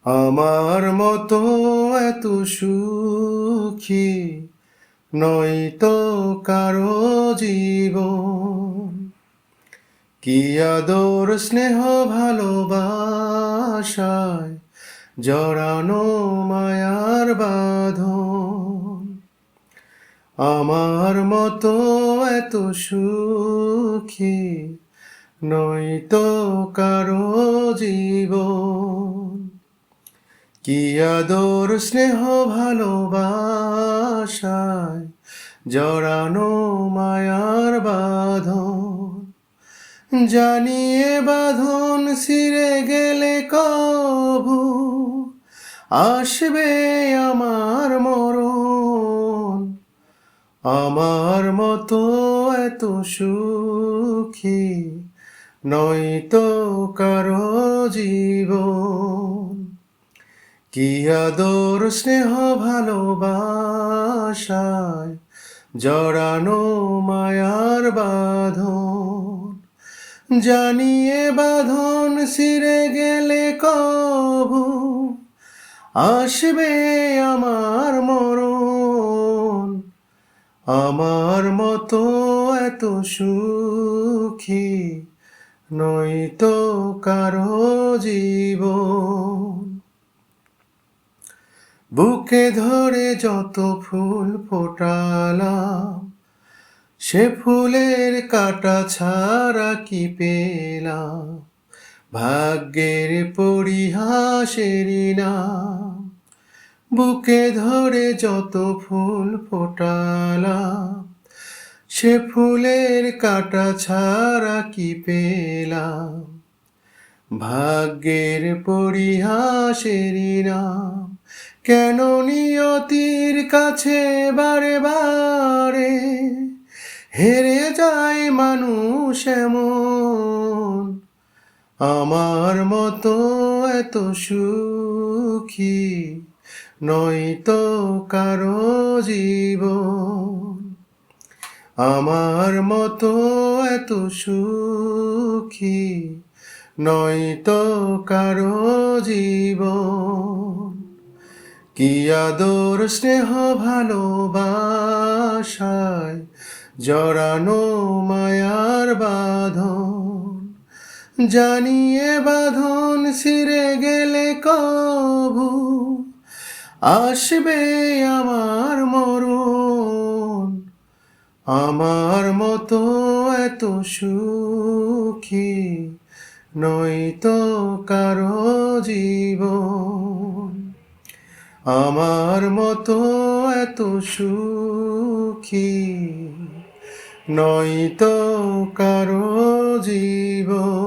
আমার মতো এত সুখী নয়তো কারো জীবন। কি আদর স্নেহ ভালোবাসায় জড়ানো মায়ার বাঁধন। আমার মতো এত সুখী নয়তো কারো জীবন। কি আদর স্নেহ ভালোবাসায় জড়ানো মায়ার বাঁধন। জানিয়ে বাঁধন ছিঁড়ে গেলে কভু আসবে আমার মরণ। আমার মতো এত সুখী নয়তো কারো জীবন। কি আদর স্নেহ ভালোবাসায় জড়ানো মায়ার বাঁধন। জানিয়ে বাঁধন ছিঁড়ে গেলে কভু আসবে আমার মরণ। আমার মতো এত সুখী নয়তো কারো জীবন। বুকে ধরে যত ফুল ফোটালাম, সে ফুলের কাঁটা ছাড়া কি পেলাম? ভাগ্যের পরিহাসেরই নাম। বুকে ধরে যত ফুল ফোটালাম, সে ফুলের কাঁটা ছাড়া কি পেলাম? ভাগ্যের পরিহাসেরই নাম। কেন নিয়তির কাছে বারে বারে হেরে যায় মানুষ এমন? আমার মতো এত সুখী নয়তো কারো জীবন। আমার মতো এত সুখী নয়তো কারো জীবন। কি আদর স্নেহ ভালোবাসায় জড়ানো মায়ার বাঁধন। জানিয়ে বাঁধন ছিঁড়ে গেলে কভু আসবে আমার মরণ। আমার মতো এত সুখী নয়তো কারো জীবন। আমার মতো এত সুখী নয়তো কারো জীবন।